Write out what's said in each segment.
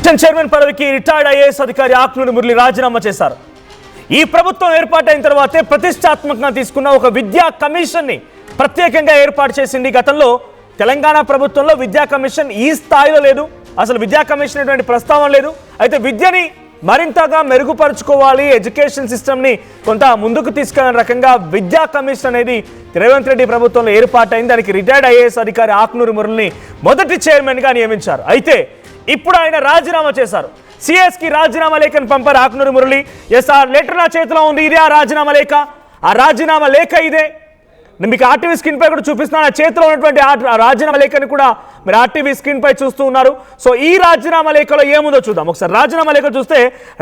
Commission chairman పదవికి retired IAS అధికారి ఆకునూరి మురళి రాజీనామా చేశారు. ఈ ప్రభుత్వం ఏర్పాటైన తర్వాతే ప్రతిష్టాత్మకంగా తీసుకున్న ఒక విద్యా కమిషన్ ని ప్రత్యేకంగా ఏర్పాటు చేసింది. గతంలో తెలంగాణ ప్రభుత్వంలో విద్యా కమిషన్ ఈ స్థాయిలో లేదు, అసలు విద్యా కమిషన్ అటువంటి ప్రస్తావన లేదు. అయితే విద్యని మరింతగా మెరుగుపరుచుకోవాలి, ఎడ్యుకేషన్ సిస్టమ్ని కొంత ముందుకు తీసుకెళ్లిన రకంగా విద్యా కమిషన్ అనేది రేవంత్ రెడ్డి ప్రభుత్వంలో ఏర్పాటైంది. దానికి రిటైర్డ్ ఐఏఎస్ అధికారి ఆకునూరి మురళిని మొదటి చైర్మన్గా నియమించారు. అయితే ఇప్పుడు ఆయన రాజీనామా చేశారు. సిఎస్కి రాజీనామా లేఖను పంపారు ఆకునూరి మురళి. ఎస్, ఆ లెటర్ నా చేతిలో ఉంది, ఇదే ఆ రాజీనామా లేఖ. ఆ రాజీనామా లేఖ ఇదే. నేను మీకు ఆర్టీవీ స్క్రీన్ పై కూడా చూపిస్తున్నాను. ఆ చేతిలో ఉన్నటువంటి రాజీనామా లేఖని కూడా మీరు ఆర్టీవీ స్క్రీన్ పై చూస్తూ ఉన్నారు. సో ఈ రాజీనామా లేఖలో ఏముందో చూద్దాం. ఒకసారి రాజీనామా లేఖ చూస్తే,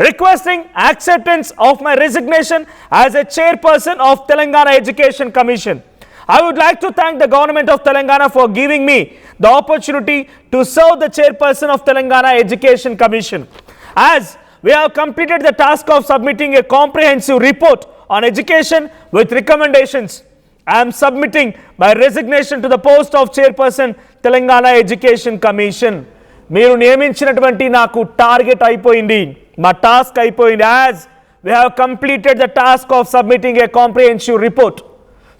requesting acceptance of my resignation as a chairperson of Telangana education commission. I would like to thank the government of Telangana for giving me the opportunity to serve the chairperson of Telangana Education Commission. As we have completed the task of submitting a comprehensive report on education with recommendations, I am submitting my resignation to the post of chairperson Telangana Education Commission. మీరు నియమించినటువంటి నాకు target అయిపోయింది, మా task అయిపోయింది. As we have completed the task of submitting a comprehensive report.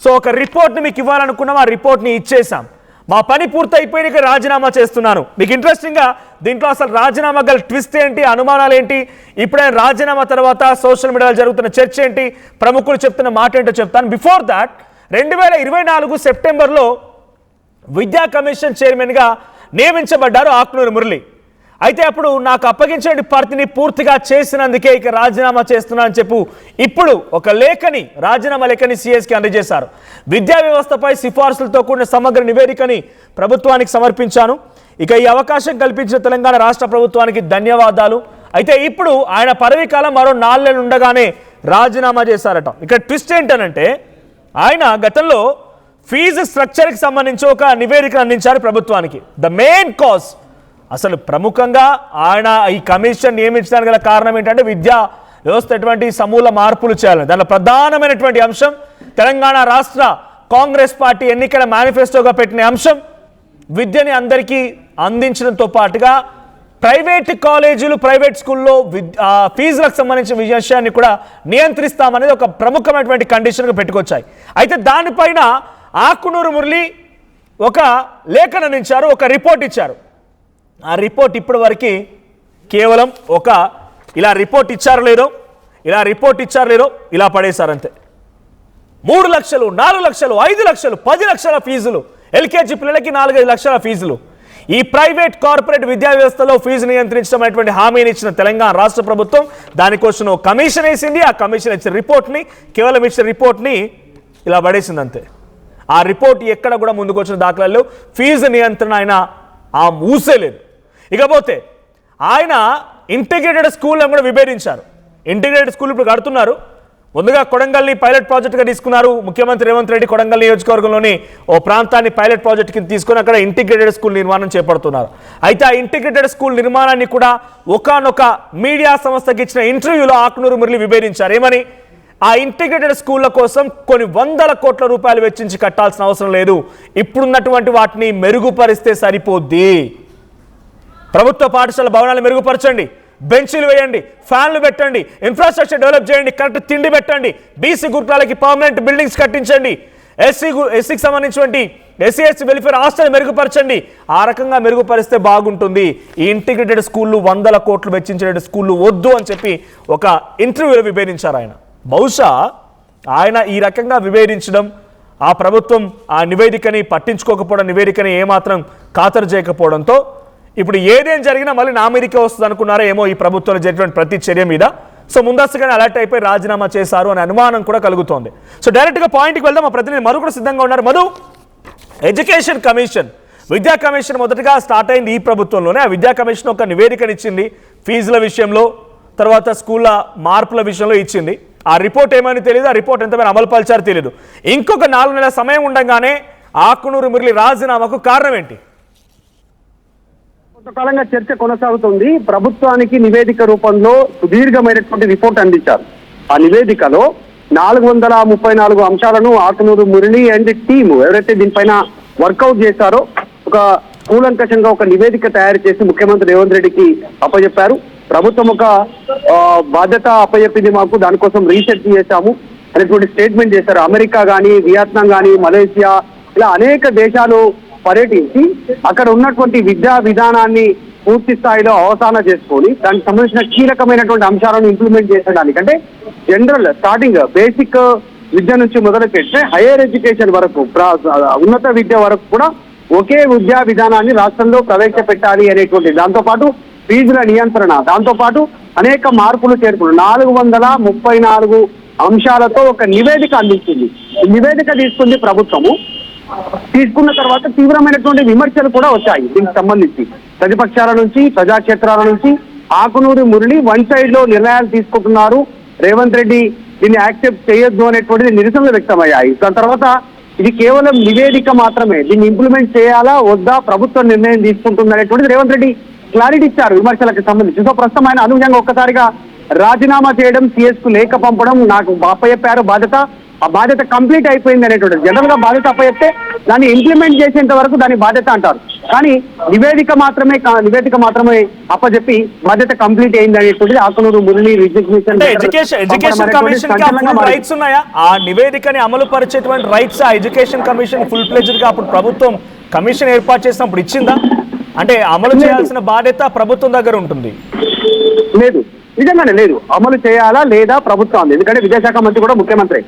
So ఒక రిపోర్ట్ని మీకు ఇవ్వాలనుకున్నాం, ఆ రిపోర్ట్ని ఇచ్చేసాం, మా పని పూర్తి అయిపోయినాక రాజీనామా చేస్తున్నాను. మీకు ఇంట్రెస్టింగ్గా దీంట్లో అసలు రాజీనామా గల ట్విస్ట్ ఏంటి, అనుమానాలు ఏంటి, ఇప్పుడే రాజీనామా తర్వాత సోషల్ మీడియాలో జరుగుతున్న చర్చ ఏంటి, ప్రముఖులు చెప్తున్న మాట ఏంటో చెప్తాను. బిఫోర్ దాట్ 2024 సెప్టెంబర్లో విద్యా కమిషన్ చైర్మన్గా నియమించబడ్డారు ఆకునూరి మురళి. అయితే అప్పుడు నాకు అప్పగించిన పరిధిని పూర్తిగా చేసినందుకే ఇక రాజీనామా చేస్తున్నా అని చెప్పు ఇప్పుడు ఒక లేఖని, రాజీనామా లేఖని సిఎస్కి అందజేశారు. విద్యా వ్యవస్థపై సిఫార్సులతో కూడిన సమగ్ర నివేదికని ప్రభుత్వానికి సమర్పించాను. ఇక ఈ అవకాశం కల్పించిన తెలంగాణ రాష్ట్ర ప్రభుత్వానికి ధన్యవాదాలు. అయితే ఇప్పుడు ఆయన పదవీ కాలం మరో 4 నెలలు ఉండగానే రాజీనామా చేశారట. ఇక్కడ ట్విస్ట్ ఏంటనంటే, ఆయన గతంలో ఫీజు స్ట్రక్చర్కి సంబంధించి ఒక నివేదిక అందించారు ప్రభుత్వానికి. ద మెయిన్ కాజ్, అసలు ప్రముఖంగా ఆయన ఈ కమిషన్ నియమించడానికి గల కారణం ఏంటంటే విద్యా వ్యవస్థ ఎటువంటి సమూల మార్పులు చేయాలని. దానిలో ప్రధానమైనటువంటి అంశం తెలంగాణ రాష్ట్ర కాంగ్రెస్ పార్టీ ఎన్నికల మేనిఫెస్టోగా పెట్టిన అంశం విద్యని అందరికీ అందించడంతో పాటుగా ప్రైవేట్ కాలేజీలు, ప్రైవేట్ స్కూల్లో ఫీజులకు సంబంధించిన విషయాన్ని కూడా నియంత్రిస్తామనేది ఒక ప్రముఖమైనటువంటి కండిషన్గా పెట్టుకొచ్చాయి. అయితే దానిపైన ఆకునూరి మురళి ఒక లేఖను అందించారు, ఒక రిపోర్ట్ ఇచ్చారు. ఆ రిపోర్ట్ ఇప్పటి వరకు కేవలం ఒక ఇలా రిపోర్ట్ ఇచ్చారు లేదో ఇలా పడేశారంతే. 3 లక్షలు, 4 లక్షలు, 5 లక్షలు, 10 లక్షల ఫీజులు, ఎల్కేజీ పిల్లలకి 4-5 లక్షల ఫీజులు. ఈ ప్రైవేట్ కార్పొరేట్ విద్యా వ్యవస్థలో ఫీజు నియంత్రించడం అనేటువంటి హామీని ఇచ్చిన తెలంగాణ రాష్ట్ర ప్రభుత్వం దానికోసం కమిషన్ వేసింది. ఆ కమిషన్ ఇచ్చిన రిపోర్ట్ని, కేవలం ఇచ్చిన రిపోర్ట్ని ఇలా పడేసింది అంతే. ఆ రిపోర్ట్ ఎక్కడ కూడా ముందుకు వచ్చిన దాఖలాల్లో ఫీజు నియంత్రణ ఆయన ఆ మూసేలేదు. ఇకపోతే ఆయన ఇంటిగ్రేటెడ్ స్కూల్ని కూడా విభేదించారు. ఇంటిగ్రేటెడ్ స్కూల్ ఇప్పుడు కడుతున్నారు. ముందుగా కొడంగల్ని పైలట్ ప్రాజెక్టుగా తీసుకున్నారు ముఖ్యమంత్రి రేవంత్ రెడ్డి. కొడంగల్ నియోజకవర్గంలోని ఓ ప్రాంతాన్ని పైలట్ ప్రాజెక్ట్ కింద తీసుకొని అక్కడ ఇంటిగ్రేటెడ్ స్కూల్ నిర్మాణం చేపడుతున్నారు. అయితే ఆ ఇంటిగ్రేటెడ్ స్కూల్ నిర్మాణాన్ని కూడా ఒకానొక మీడియా సంస్థకి ఇచ్చిన ఇంటర్వ్యూలో ఆకునూరి మురళి విభేదించారు. ఏమని? ఆ ఇంటిగ్రేటెడ్ స్కూళ్ళ కోసం కొన్ని 100 కోట్ల రూపాయలు వెచ్చించి కట్టాల్సిన అవసరం లేదు, ఇప్పుడున్నటువంటి వాటిని మెరుగుపరిస్తే సరిపోద్ది. ప్రభుత్వ పాఠశాల భవనాలు మెరుగుపరచండి, బెంచీలు వేయండి, ఫ్యాన్లు పెట్టండి, ఇన్ఫ్రాస్ట్రక్చర్ డెవలప్ చేయండి, కరెక్ట్ తిండి పెట్టండి, బీసీ గురుకులాలకి పర్మనెంట్ బిల్డింగ్స్ కట్టించండి, ఎస్సీకి సంబంధించినటువంటి ఎస్సీ వెల్ఫేర్ హాస్టల్ మెరుగుపరచండి. ఆ రకంగా మెరుగుపరిస్తే బాగుంటుంది. ఈ ఇంటిగ్రేటెడ్ స్కూళ్ళు 100 కోట్లు వెచ్చించే స్కూళ్ళు వద్దు అని చెప్పి ఒక ఇంటర్వ్యూలో విభేదించారు ఆయన. బహుశా ఆయన ఈ రకంగా విభేదించడం, ఆ ప్రభుత్వం ఆ నివేదికని పట్టించుకోకపోవడం, నివేదికని ఏమాత్రం ఖాతరు చేయకపోవడంతో ఇప్పుడు ఏదేం జరిగినా మళ్ళీ నా మీదకే వస్తుంది అనుకున్నారా ఏమో ఈ ప్రభుత్వంలో జరిగిన ప్రతి చర్య మీద. సో ముందస్తుగానే అలర్ట్ అయిపోయి రాజీనామా చేశారు అనే అనుమానం కూడా కలుగుతోంది. సో డైరెక్ట్గా పాయింట్కి వెళ్దాం. మా ప్రతినిధి మధు కూడా సిద్ధంగా ఉన్నారు. మధు, ఎడ్యుకేషన్ కమిషన్, విద్యా కమిషన్ మొదటగా స్టార్ట్ అయింది ఈ ప్రభుత్వంలోనే. ఆ విద్యా కమిషన్ ఒక నివేదికనిచ్చింది ఫీజుల విషయంలో, తర్వాత స్కూళ్ళ మార్పుల విషయంలో ఇచ్చింది. ఆ రిపోర్ట్ ఏమని తెలియదు, ఆ రిపోర్ట్ ఎంతమైనా అమలు పరిచారో తెలియదు. ఇంకొక 4 నెలల సమయం ఉండగానే ఆకునూరి మురళి రాజీనామాకు కారణం ఏంటి? కొంతకాలంగా చర్చ కొనసాగుతుంది. ప్రభుత్వానికి నివేదిక రూపంలో సుదీర్ఘమైనటువంటి రిపోర్ట్ అందించారు. ఆ నివేదికలో 434 అంశాలను ఆకునూరి మురళి అండ్ టీమ్ ఎవరైతే దీనిపైన వర్కౌట్ చేశారో ఒక కూలంకషంగా ఒక నివేదిక తయారు చేసి ముఖ్యమంత్రి రేవంత్ రెడ్డికి అప్పచెప్పారు. ప్రభుత్వం ఒక బాధ్యత అప్పచెప్పింది మాకు, దానికోసం రీసెర్చ్ చేశాము అనేటువంటి స్టేట్మెంట్ చేశారు. అమెరికా కానీ, వియత్నాం కానీ, మలేషియా ఇలా అనేక దేశాలు పర్యటించి అక్కడ ఉన్నటువంటి విద్యా విధానాన్ని పూర్తి స్థాయిలో అవగాహన చేసుకొని దానికి సంబంధించిన కీలకమైనటువంటి అంశాలను ఇంప్లిమెంట్ చేసడానికి, అంటే జనరల్ స్టార్టింగ్ బేసిక్ విద్య నుంచి మొదలు పెడితే హైయర్ ఎడ్యుకేషన్ వరకు, ఉన్నత విద్య వరకు కూడా ఒకే విద్యా విధానాన్ని రాష్ట్రంలో ప్రవేశపెట్టాలి అనేటువంటి, దాంతోపాటు ఫీజుల నియంత్రణ, దాంతోపాటు అనేక మార్పులు చేర్పులు 434 అంశాలతో ఒక నివేదిక అందించింది. నివేదిక తీసుకుంది ప్రభుత్వము. తీసుకున్న తర్వాత తీవ్రమైనటువంటి విమర్శలు కూడా వచ్చాయి దీనికి సంబంధించి. ప్రతిపక్షాల నుంచి, ప్రజాక్షేత్రాల నుంచి ఆకునూరి మురళి వన్ సైడ్ లో నిర్ణయాలు తీసుకుంటున్నారు, రేవంత్ రెడ్డి దీన్ని యాక్సెప్ట్ చేయొద్దు అనేటువంటిది నిరసనలు వ్యక్తమయ్యాయి. దాని తర్వాత ఇది కేవలం నివేదిక మాత్రమే, దీన్ని ఇంప్లిమెంట్ చేయాలా వద్దా ప్రభుత్వం నిర్ణయం తీసుకుంటుంది అనేటువంటిది రేవంత్ రెడ్డి క్లారిటీ ఇచ్చారు విమర్శలకు సంబంధించి. సో ప్రస్తుతం ఆయన అనుగుణంగా ఒక్కసారిగా రాజీనామా చేయడం, సిఎస్ కు లేఖ పంపడం, నాకు అప్పచెప్పారు బాధ్యత, ఆ బాధ్యత కంప్లీట్ అయిపోయింది అనేటువంటి. జనరల్ గా బాధ్యత అప్పచెప్తే దాన్ని ఇంప్లిమెంట్ చేసేంత వరకు దాని బాధ్యత అంటారు, కానీ నివేదిక మాత్రమే అప్పచెప్పి బాధ్యత కంప్లీట్ అయింది అనేటువంటిది Akunuru Murali education commission rights ఉన్నాయా? ఆ నివేదికని అమలు పరిచేటువంటి రైట్స్ ఆ ఎడ్యుకేషన్ కమిషన్ ఫుల్ ప్లెజ్డ్ గా అప్పుడు ప్రభుత్వం కమిషన్ ఏర్పాటు చేసినప్పుడు ఇచ్చిందా? అంటే అమలు చేయాల్సిన బాధ్యత ప్రభుత్వం దగ్గర ఉంటుంది. లేదు, నిజంగానే లేదు. అమలు చేయాలా లేదా ప్రభుత్వం, ఎందుకంటే విద్యాశాఖ మంత్రి కూడా ముఖ్యమంత్రి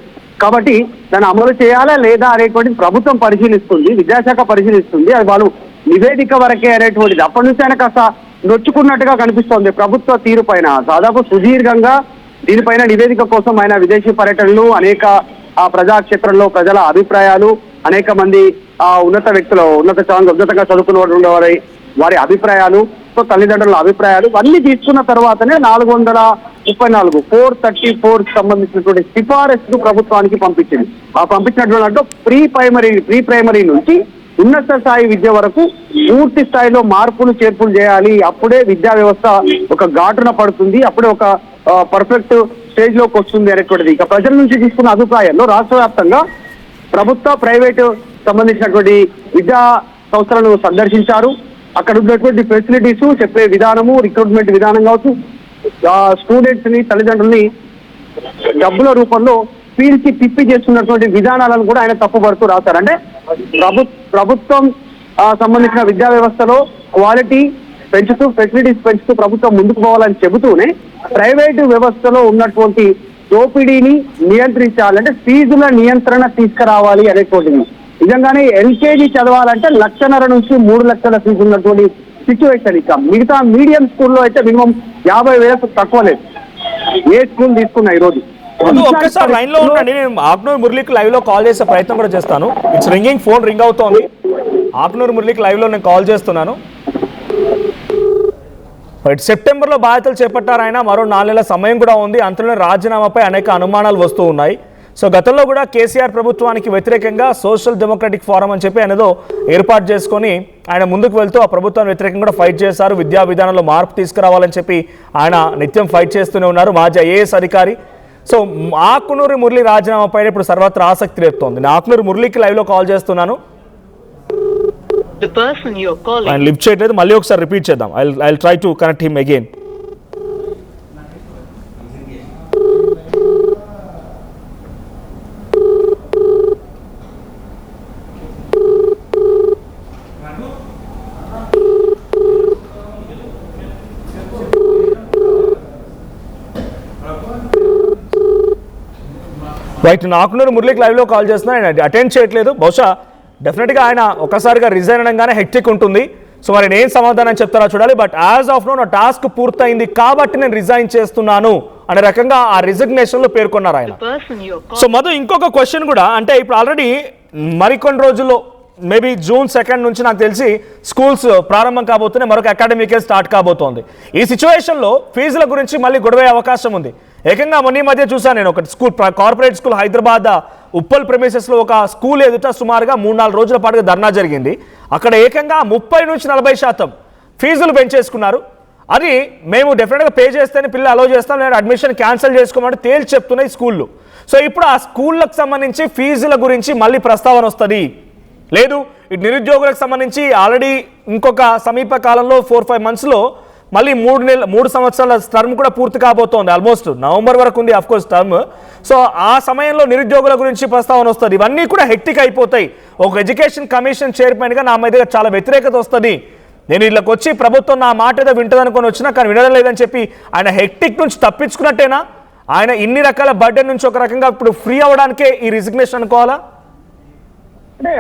కాబట్టి దాన్ని అమలు చేయాలా లేదా అనేటువంటిది ప్రభుత్వం పరిశీలిస్తుంది, విద్యాశాఖ పరిశీలిస్తుంది. అది వాళ్ళు నివేదిక వరకే అనేటువంటిది. అప్పటి నుంచి ఆయన కాస్త నొచ్చుకున్నట్టుగా కనిపిస్తోంది ప్రభుత్వ తీరు పైన. దాదాపు సుదీర్ఘంగా దీనిపైన నివేదిక కోసం ఆయన విదేశీ పర్యటనలు, అనేక ప్రజాక్షేత్రంలో ప్రజల అభిప్రాయాలు, అనేక మంది ఉన్నత వ్యక్తులు, ఉన్నతంగా చదువుకున్న వారి అభిప్రాయాలు, తల్లిదండ్రుల అభిప్రాయాలు అన్ని తీసుకున్న తర్వాతనే 434 సంబంధించినటువంటి సిఫారసు ప్రభుత్వానికి పంపించింది. ఆ పంపించినటువంటి ప్రీ ప్రైమరీ నుంచి ఉన్నత స్థాయి విద్య వరకు పూర్తి స్థాయిలో మార్పులు చేర్పులు చేయాలి. అప్పుడే విద్యా వ్యవస్థ ఒక ఘాటున పడుతుంది, అప్పుడే ఒక పర్ఫెక్ట్ స్టేజ్ లోకి వస్తుంది అనేటువంటిది. ఇక ప్రజల నుంచి తీసుకున్న అభిప్రాయాల్లో రాష్ట్ర వ్యాప్తంగా ప్రభుత్వ, ప్రైవేటు సంబంధించినటువంటి విద్యా సంస్థలను సందర్శించారు. అక్కడ ఉన్నటువంటి ఫెసిలిటీస్, చెప్పే విధానము, రిక్రూట్మెంట్ విధానం కావచ్చు, స్టూడెంట్స్ ని, తల్లిదండ్రుల్ని డబ్బుల రూపంలో పీల్చి తిప్పి చేస్తున్నటువంటి విధానాలను కూడా ఆయన తప్పుపడుతూ రాశారు. అంటే ప్రభుత్వం సంబంధించిన విద్యా వ్యవస్థలో క్వాలిటీ పెంచుతూ, ఫెసిలిటీస్ పెంచుతూ ప్రభుత్వం ముందుకు పోవాలని చెబుతూనే ప్రైవేటు వ్యవస్థలో ఉన్నటువంటి దోపిడీని నియంత్రించాలంటే ఫీజుల నియంత్రణ తీసుకురావాలి అనేటువంటిది. నిజంగానే ఎల్కేజీ చదవాలంటే 1,50,000 నుంచి 3 లక్షల ఫీజు ఉన్నటువంటి సిచ్యువేషన్. ఇక మిగతా మీడియం స్కూల్లో అయితే మినిమం 50,000 తక్కువ లేదు. ఏ స్కూల్ తీసుకున్నా ఈ రోజు. ఒక్కసారి లైన్ లో ఉండండి, నేను ఆకునూరు మురళికి లైవ్ లో కాల్ చేసే ప్రయత్నం కూడా చేస్తాను. ఇట్స్ రింగింగ్, ఫోన్ రింగ్ అవుతోంది. ఆకునూరు మురళికి లైవ్ లో నేను కాల్ చేస్తున్నాను. సెప్టెంబర్లో బాధ్యతలు చేపట్టారు ఆయన, మరో 4 నెలల సమయం కూడా ఉంది. అంతలోనే రాజీనామాపై అనేక అనుమానాలు వస్తూ ఉన్నాయి. సో గతంలో కూడా కేసీఆర్ ప్రభుత్వానికి వ్యతిరేకంగా సోషల్ డెమోక్రటిక్ ఫోరం అని చెప్పి ఆయనదో ఏర్పాటు చేసుకొని ఆయన ముందుకు వెళ్తూ ఆ ప్రభుత్వానికి వ్యతిరేకంగా కూడా ఫైట్ చేశారు. విద్యా విధానంలో మార్పు తీసుకురావాలని చెప్పి ఆయన నిత్యం ఫైట్ చేస్తూనే ఉన్నారు. మాజీ ఐఏఎస్ అధికారి. సో ఆకునూరి మురళి రాజీనామా పైన ఇప్పుడు సర్వత్రా ఆసక్తి రేపుతోంది. నేను ఆకునూరి మురళికి లైవ్లో కాల్ చేస్తున్నాను, ఆయన లిఫ్ట్ చేయట్లేదు. మళ్ళీ ఒకసారి రిపీట్ చేద్దాం. I try to connect him again. Right, Akunuri మురళికి లైవ్లో కాల్ చేస్తున్నా, ఆయన అటెండ్ చేయట్లేదు. బహుశా డెఫినెట్గా ఆయన ఒక్కసారిగా రిజైన్ అనగానే హెక్టిక్ ఉంటుంది. సో మరి నేను సమాధానం చెప్తారా చూడాలి. బట్ యాజ్ ఆఫ్ నో నా టాస్క్ పూర్తయింది కాబట్టి నేను రిజైన్ చేస్తున్నాను అనే రకంగా ఆ రిజిగ్నేషన్లో పేర్కొన్నారు ఆయన. సో మధు, ఇంకొక క్వశ్చన్ కూడా, అంటే ఇప్పుడు ఆల్రెడీ మరికొన్ని రోజుల్లో మేబీ June 2 నుంచి నాకు తెలిసి స్కూల్స్ ప్రారంభం కాబోతున్నాయి, మరొక అకాడమిక్ ఇయర్ స్టార్ట్ కాబోతోంది. ఈ సిచ్యువేషన్లో ఫీజుల గురించి మళ్ళీ గొడవే అవకాశం ఉంది. ఏకంగా మొన్న మధ్య చూసాను నేను ఒక school, corporate school Hyderabad Uppal ప్రెమిసెస్లో ఒక స్కూల్ ఎదుట సుమారుగా 3-4 రోజుల పాటుగా ధర్నా జరిగింది. అక్కడ ఏకంగా 30 నుంచి 40% ఫీజులు పెంచేసుకున్నారు. అది మేము డెఫినెట్గా పే చేస్తేనే పిల్లలు అలౌ చేస్తాం, లేదా అడ్మిషన్ క్యాన్సిల్ చేసుకోమని తేల్చి చెప్తున్నాయి స్కూళ్ళు. సో ఇప్పుడు ఆ స్కూళ్ళకు సంబంధించి ఫీజుల గురించి మళ్ళీ ప్రస్తావన వస్తుంది. లేదు ఇటు నిరుద్యోగులకు సంబంధించి ఆల్రెడీ ఇంకొక సమీప కాలంలో 4-5 monthsలో మళ్ళీ 3 సంవత్సరాల టర్మ్ కూడా పూర్తి కాబోతోంది. ఆల్మోస్ట్ నవంబర్ వరకు ఉంది అఫ్కోర్స్ టర్మ్. సో ఆ సమయంలో నిరుద్యోగుల గురించి ప్రస్తావన వస్తుంది. ఇవన్నీ కూడా హెక్టిక్ అయిపోతాయి. ఒక ఎడ్యుకేషన్ కమిషన్ చైర్మన్గా నా మీద చాలా వ్యతిరేకత వస్తుంది. నేను ఇళ్ళకి వచ్చి ప్రభుత్వం నా మాట ఏదో వింటదనుకొని వచ్చినా కానీ వినడం లేదని చెప్పి ఆయన హెక్టిక్ నుంచి తప్పించుకున్నట్టేనా? ఆయన ఇన్ని రకాల బర్డెన్ నుంచి ఒక రకంగా ఇప్పుడు ఫ్రీ అవ్వడానికే ఈ రిజిగ్నేషన్ అనుకోవాలా? అంటే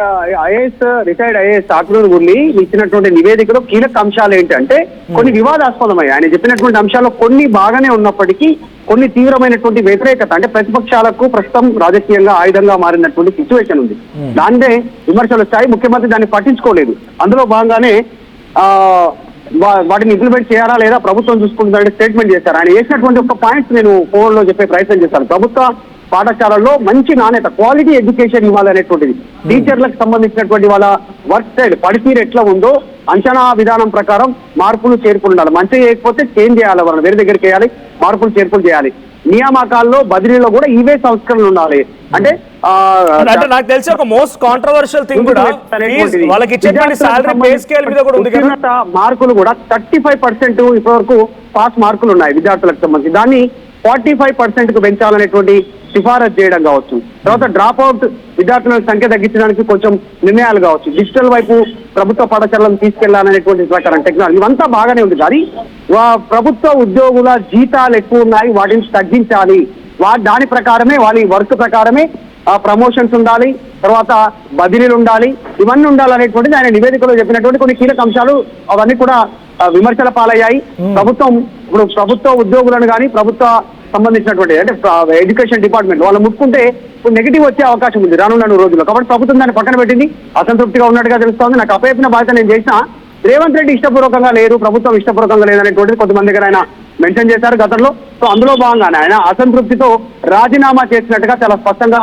రిటైర్డ్ ఐఏఎస్ ఆకునూరు మురళి ఇచ్చినటువంటి నివేదికలో కీలక అంశాలు ఏంటంటే కొన్ని వివాదాస్పదమయ్యాయి. ఆయన చెప్పినటువంటి అంశాల్లో కొన్ని బాగానే ఉన్నప్పటికీ కొన్ని తీవ్రమైనటువంటి వ్యతిరేకత, అంటే ప్రతిపక్షాలకు ప్రస్తుతం రాజకీయంగా ఆయుధంగా మారినటువంటి సిచ్యువేషన్ ఉంది. దాన్నే విమర్శలు వచ్చాయి. ముఖ్యమంత్రి దాన్ని పట్టించుకోలేదు. అందులో భాగంగానే వాటిని ఇంప్లిమెంట్ చేయాలా లేదా ప్రభుత్వం చూసుకుంటుందంటే స్టేట్మెంట్ చేశారు. ఆయన చేసినటువంటి ఒక పాయింట్స్ నేను ఫోన్లో చెప్పే ప్రయత్నం చేశాను. ప్రభుత్వ పాఠశాలల్లో మంచి నాణ్యత, క్వాలిటీ ఎడ్యుకేషన్ ఇవ్వాలనేటువంటిది, టీచర్లకు సంబంధించినటువంటి వాళ్ళ వర్క్ స్టైల్, పనితీరు ఎట్లా ఉందో అంచనా విధానం ప్రకారం మార్పులు చేర్పులు ఉండాలి. మంచి చేయకపోతే చేంజ్ చేయాలి, వాళ్ళని వేరే దగ్గరికి వేయాలి, మార్పులు చేర్పులు చేయాలి. నియామకాల్లో బదిలీలో కూడా ఇవే సంస్కరణలు ఉండాలి. అంటే నాకు తెలిసి ఒక మోస్ట్ కాంట్రవర్షియల్ థింగ్ కూడా వాళ్ళకి ఇచ్చేటువంటి సాలరీ పే స్కేల్ మీద కూడా ఉంది కదా. మార్కులు కూడా 35% ఇప్పటివరకు పాస్ మార్కులు ఉన్నాయి విద్యార్థులకు సంబంధించి. దాన్ని 45% కు పెంచాలనేటువంటి సిఫారసు చేయడం కావచ్చు. తర్వాత డ్రాప్ అవుట్ విద్యార్థుల సంఖ్య తగ్గించడానికి కొంచెం నిర్ణయాలు కావచ్చు. డిజిటల్ వైపు ప్రభుత్వ పాఠశాలను తీసుకెళ్లాలనేటువంటి ప్రకారం టెక్నాలజీ ఇవంతా బాగానే ఉంది. కానీ ప్రభుత్వ ఉద్యోగుల జీతాలు ఎక్కువ ఉన్నాయి, వాటిని తగ్గించాలి. దాని ప్రకారమే వాళ్ళ వర్క్ ప్రకారమే ప్రమోషన్స్ ఉండాలి, తర్వాత బదిలీలు ఉండాలి, ఇవన్నీ ఉండాలనేటువంటిది ఆయన నివేదికలో చెప్పినటువంటి కొన్ని కీలక అంశాలు. అవన్నీ కూడా విమర్శల పాలయ్యాయి. ఇప్పుడు ప్రభుత్వ ఉద్యోగులను కానీ ప్రభుత్వ సంబంధించినటువంటి అంటే ఎడ్యుకేషన్ డిపార్ట్మెంట్ వాళ్ళు ముట్టుకుంటే ఇప్పుడు నెగిటివ్ వచ్చే అవకాశం ఉంది రానున్న రోజుల్లో. కాబట్టి ప్రభుత్వం దాన్ని పక్కన పెట్టింది, అసంతృప్తిగా ఉన్నట్టుగా తెలుస్తోంది. నాకు అప్పయిన బాధ్యత నేను చేసినా రేవంత్ రెడ్డి ఇష్టపూర్వకంగా లేరు, ప్రభుత్వం ఇష్టపూర్వకంగా లేదనేటువంటిది కొంతమంది దగ్గర ఆయన మెన్షన్ చేశారు గతంలో. సో అందులో భాగంగానే ఆయన అసంతృప్తితో రాజీనామా చేసినట్టుగా చాలా స్పష్టంగా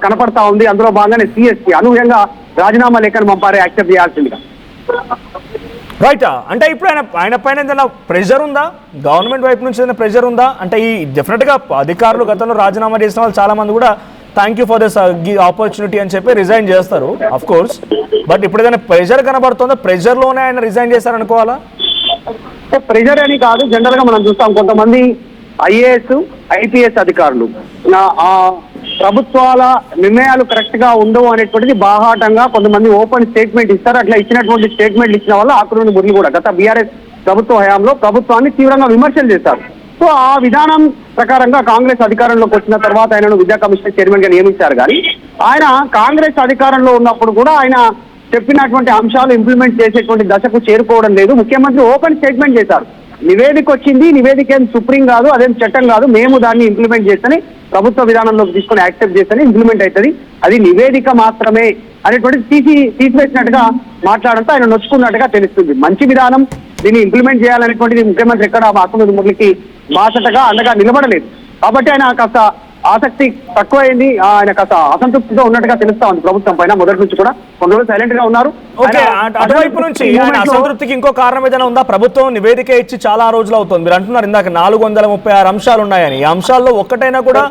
కనపడతా ఉంది. అందులో భాగంగానే సిఎస్కి అనూహ్యంగా రాజీనామా లేఖను పంపారే యాక్సెప్ట్ చేయాల్సిందిగా. రైట్. అంటే ఇప్పుడు ఆయన పైన ఏదైనా ప్రెషర్ ఉందా, గవర్నమెంట్ వైపు నుంచి ఏదైనా ప్రెషర్ ఉందా? అంటే ఈ డెఫినెట్గా అధికారులు గతంలో రాజీనామా చేసిన వాళ్ళు చాలా మంది కూడా thank you for this opportunity అని చెప్పి రిజైన్ చేస్తారు అఫ్ కోర్స్. బట్ ఇప్పుడు ఏదైనా ప్రెషర్ కనబడుతుందా? ప్రెషర్లోనే ఆయన రిజైన్ చేశారనుకోవాలా? ప్రెషర్ అని కాదు, జనరల్ గా మనం చూస్తాం కొంతమంది ఐఏఎస్ ఐపీఎస్ అధికారులు ప్రభుత్వాల నిర్ణయాలు కరెక్ట్ గా ఉండవు అనేటువంటిది బాహాటంగా కొంతమంది ఓపెన్ స్టేట్మెంట్ ఇస్తారు. అట్లా ఇచ్చినటువంటి స్టేట్మెంట్ ఇచ్చిన వాళ్ళు ఆకునూరి మురళి కూడా గత బీఆర్ఎస్ ప్రభుత్వ హయాంలో ప్రభుత్వాన్ని తీవ్రంగా విమర్శలు చేశారు. సో ఆ విధానం ప్రకారంగా కాంగ్రెస్ అధికారంలోకి వచ్చిన తర్వాత ఆయనను విద్యా కమిషన్ చైర్మన్ గా నియమించారు. కానీ ఆయన కాంగ్రెస్ అధికారంలో ఉన్నప్పుడు కూడా ఆయన చెప్పినటువంటి అంశాలు ఇంప్లిమెంట్ చేసేటువంటి దశకు చేరుకోవడం లేదు. ముఖ్యమంత్రి ఓపెన్ స్టేట్మెంట్ చేశారు, నివేదిక వచ్చింది, నివేదిక ఏం సుప్రీం కాదు, అదేం చట్టం కాదు, మేము దాన్ని ఇంప్లిమెంట్ చేస్తేనే ప్రభుత్వ విధానంలోకి తీసుకొని యాక్సెప్ట్ చేస్తేనే ఇంప్లిమెంట్ అవుతుంది, అది నివేదిక మాత్రమే అనేటువంటి తీసివేసినట్టుగా మాట్లాడంతో ఆయన నొచ్చుకున్నట్టుగా తెలుస్తుంది. మంచి విధానం, దీన్ని ఇంప్లిమెంట్ చేయాలనేటువంటిది ముఖ్యమంత్రి ఎక్కడ ఆకునూరి మురళికి బాసటగా అండగా నిలబడలేదు. కాబట్టి ఆయన కాస్త ఆసక్తి తక్కువైంది, ఆయన కాస్త అసంతృప్తిగా ఉన్నట్టుగా తెలుస్తా ఉంది ప్రభుత్వం పైన. మొదటి నుంచి కూడా కొన్ని రోజులు సైలెంట్ గా ఉన్నారు. అటువైపు నుంచి ఆయన అసంతృప్తికి ఇంకో కారణం ఏదైనా ఉందా? ప్రభుత్వం నివేదిక ఇచ్చి చాలా రోజులు అవుతుంది. మీరు అంటున్నారు ఇందాక 436 అంశాలు ఉన్నాయని. ఈ అంశాల్లో ఒక్కటైనా కూడా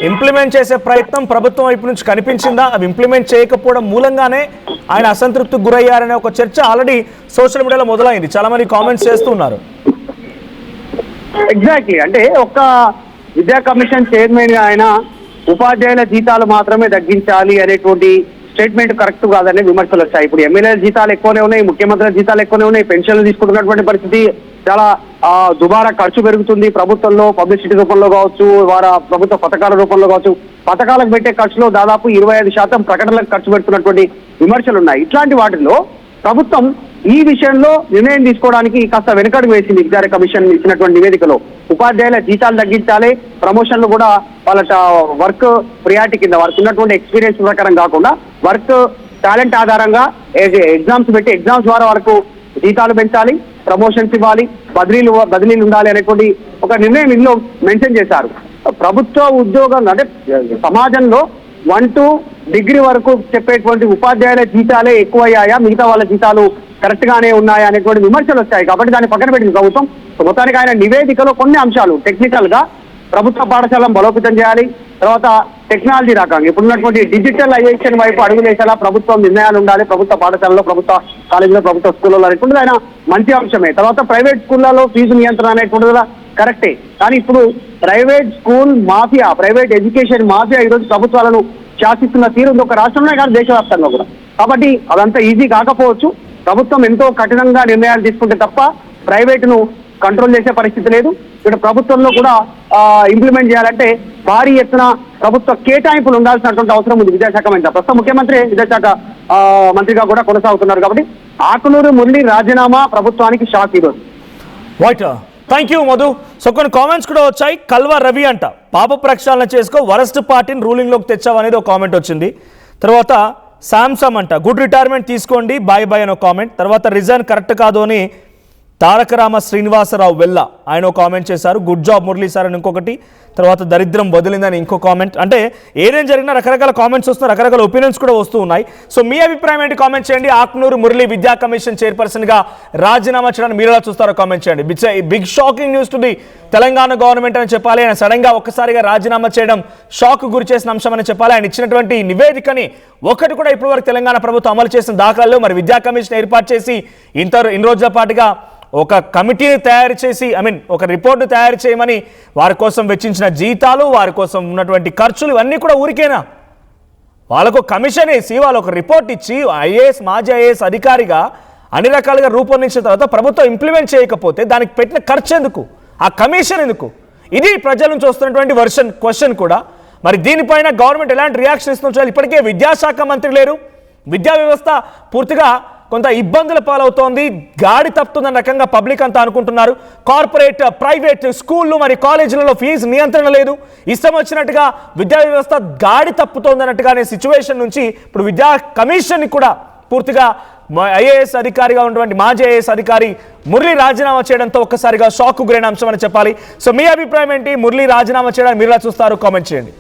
ఇంప్లిమెంట్ చేసే ప్రయత్నం ప్రభుత్వం వైపు నుంచి కనిపించిందా? అవి ఇంప్లిమెంట్ చేయకపోవడం మూలంగానే ఆయన అసంతృప్తికి గురయ్యారనే ఒక చర్చ ఆల్రెడీ సోషల్ మీడియాలో మొదలైంది. చాలా మంది కామెంట్స్ చేస్తున్నారు. ఎగ్జాక్ట్లీ, అంటే ఒక్క విద్యా కమిషన్ చైర్మన్ గా ఆయన ఉపాధ్యాయుల జీతాలు మాత్రమే తగ్గించాలి అనేటువంటి స్టేట్మెంట్ కరెక్ట్ కాదనే విమర్శలు వచ్చాయి. ఇప్పుడు ఎమ్మెల్యేల జీతాలు ఎక్కువనే ఉన్నాయి, ముఖ్యమంత్రుల జీతాలు ఎక్కువనే ఉన్నాయి, పెన్షన్లు తీసుకుంటున్నటువంటి పరిస్థితి, చాలా దుబారా ఖర్చు పెరుగుతుంది ప్రభుత్వంలో, పబ్లిసిటీ రూపంలో కావచ్చు, వారి ప్రభుత్వ పథకాల రూపంలో కావచ్చు. పథకాలకు పెట్టే ఖర్చులో దాదాపు 25% ప్రకటనలకు ఖర్చు పెడుతున్నటువంటి విమర్శలు ఉన్నాయి. ఇట్లాంటి వాటిల్లో ప్రభుత్వం ఈ విషయంలో నిర్ణయం తీసుకోవడానికి కాస్త వెనుకడుగు వేసింది. విద్యా కమిషన్ ఇచ్చినటువంటి నివేదికలో ఉపాధ్యాయుల జీతాలు తగ్గించాలి, ప్రమోషన్లు కూడా వాళ్ళ వర్క్ ప్రియారిటీ కింద వారికి ఉన్నటువంటి ఎక్స్పీరియన్స్ ప్రకారం కాకుండా వర్క్ టాలెంట్ ఆధారంగా ఎగ్జామ్స్ పెట్టి ఎగ్జామ్స్ ద్వారా వరకు జీతాలు పెంచాలి, ప్రమోషన్స్ ఇవ్వాలి, బదిలీలు ఉండాలి అనేటువంటి ఒక నిర్ణయం ఇందులో మెన్షన్ చేశారు. ప్రభుత్వ ఉద్యోగం అంటే సమాజంలో 1 to డిగ్రీ వరకు చెప్పేటువంటి ఉపాధ్యాయుల జీతాలే ఎక్కువయ్యాయా, మిగతా వాళ్ళ జీతాలు కరెక్ట్ గానే ఉన్నాయా అనేటువంటి విమర్శలు వచ్చాయి. కాబట్టి దాన్ని పక్కన పెట్టింది ప్రభుత్వం. మొత్తానికి ఆయన నివేదికలో కొన్ని అంశాలు టెక్నికల్ గా ప్రభుత్వ పాఠశాలను బలోపేతం చేయాలి, తర్వాత టెక్నాలజీ రకంగా ఇప్పుడున్నటువంటి డిజిటలైజేషన్ వైపు అడుగులేసేలా ప్రభుత్వం నిర్ణయాలు ఉండాలి. ప్రభుత్వ పాఠశాలలో, ప్రభుత్వ కాలేజీలో, ప్రభుత్వ స్కూళ్ళలో అనేటువంటిది ఆయన మంచి అంశమే. తర్వాత ప్రైవేట్ స్కూళ్ళలో ఫీజు నియంత్రణ అనేటువంటిది కూడా కరెక్టే. కానీ ఇప్పుడు private school mafia, private education mafia ఈరోజు ప్రభుత్వాలను శాసిస్తున్న తీరు ఉంది, ఒక రాష్ట్రంలో కాదు దేశవ్యాప్తంగా కూడా. కాబట్టి అదంతా ఈజీ కాకపోవచ్చు. ప్రభుత్వం ఎంతో కఠినంగా నిర్ణయాలు తీసుకుంటే తప్ప ప్రైవేటును కంట్రోల్ చేసే పరిస్థితి లేదు. ఇక్కడ ప్రభుత్వంలో కూడా ఇంప్లిమెంట్ చేయాలంటే భారీ ఎత్తున ప్రభుత్వ కేటాయింపులు ఉండాల్సినటువంటి అవసరం ఉంది విద్యాశాఖ మంత్రి. ప్రస్తుతం ముఖ్యమంత్రి విద్యాశాఖ మంత్రిగా కూడా కొనసాగుతున్నారు. కాబట్టి ఆకునూరు మురళి రాజీనామా ప్రభుత్వానికి షాక్ ఈరోజు. Right, thank you Madhu. So కొన్ని కామెంట్స్ కూడా వచ్చాయి. కల్వ రవి అంట, పాప ప్రక్షాళన చేసుకో, వరస్ట్ పార్టీని రూలింగ్లోకి తెచ్చావు అనేది ఒక కామెంట్ వచ్చింది. తర్వాత శాంసమ్ అంట, గుడ్ రిటైర్మెంట్ తీసుకోండి, బాయ్ బాయ్ అని ఒక కామెంట్. తర్వాత రిజైన్ కరెక్ట్ కాదు అని తారకరామ శ్రీనివాసరావు వెల్ల ఆయన ఒక కామెంట్ చేశారు. గుడ్ జాబ్ మురళీ సార్ అని ఇంకొకటి. తర్వాత దరిద్రం వదిలిందని ఇంకో కామెంట్. అంటే ఏదేం జరిగినా రకరకాల కామెంట్స్ వస్తున్నాయి, రకరకాల ఒపీనియన్స్ కూడా వస్తూ ఉన్నాయి. సో మీ అభిప్రాయం ఏంటి కామెంట్ చేయండి. ఆకునూరు మురళి విద్యా కమిషన్ చైర్పర్సన్గా రాజీనామా చేయడానికి మీరు ఎలా చూస్తారో కామెంట్ చేయండి. Big shocking news to the Telangana government అని చెప్పాలి. ఆయన సడన్గా ఒక్కసారిగా రాజీనామా చేయడం షాక్ గురి చేసిన అంశం అని చెప్పాలి. ఆయన ఇచ్చినటువంటి నివేదికని ఒకటి కూడా ఇప్పటివరకు తెలంగాణ ప్రభుత్వం అమలు చేసిన దాఖలాలు. మరి విద్యా కమిషన్ ఏర్పాటు చేసి ఇన్ని రోజుల పాటుగా ఒక కమిటీని తయారు చేసి ఒక రిపోర్టు తయారు చేయమని వారి కోసం వెచ్చించిన జీతాలు, వారి కోసం ఉన్నటువంటి ఖర్చులు ఇవన్నీ కూడా ఊరికేనా? వాళ్ళకు కమిషన్ వేసి వాళ్ళు ఒక రిపోర్ట్ ఇచ్చి ఐఏఎస్, మాజీ ఐఏఎస్ అధికారిగా అన్ని రకాలుగా రూపొందించిన తర్వాత ప్రభుత్వం ఇంప్లిమెంట్ చేయకపోతే దానికి పెట్టిన ఖర్చు ఎందుకు? ఆ కమిషన్ ఎందుకు? ఇది ప్రజల నుంచి వస్తున్నటువంటి క్వశ్చన్ కూడా. మరి దీనిపైన గవర్నమెంట్ ఎలాంటి రియాక్షన్ ఇస్తుందో ఇప్పటికే విద్యాశాఖ మంత్రి లేరు. విద్యా వ్యవస్థ పూర్తిగా కొంత ఇబ్బందుల పాలవుతోంది, గాడి తప్పుతుందన్న రకంగా పబ్లిక్ అంతా అనుకుంటున్నారు. కార్పొరేట్, ప్రైవేట్ స్కూళ్ళు మరి కాలేజీలలో ఫీజు నియంత్రణ లేదు, ఇష్టం వచ్చినట్టుగా విద్యా వ్యవస్థ గాడి తప్పుతోందన్నట్టుగా అనే సిచ్యువేషన్ నుంచి ఇప్పుడు విద్యా కమిషన్ని కూడా పూర్తిగా ఐఏఎస్ అధికారిగా ఉన్నటువంటి మాజీ ఐఏఎస్ అధికారి మురళి రాజీనామా చేయడంతో ఒక్కసారిగా షాక్ గురైన అంశం అని చెప్పాలి. సో మీ అభిప్రాయం ఏంటి? మురళి రాజీనామా చేయడానికి మీరు ఎలా చూస్తారు? కామెంట్ చేయండి.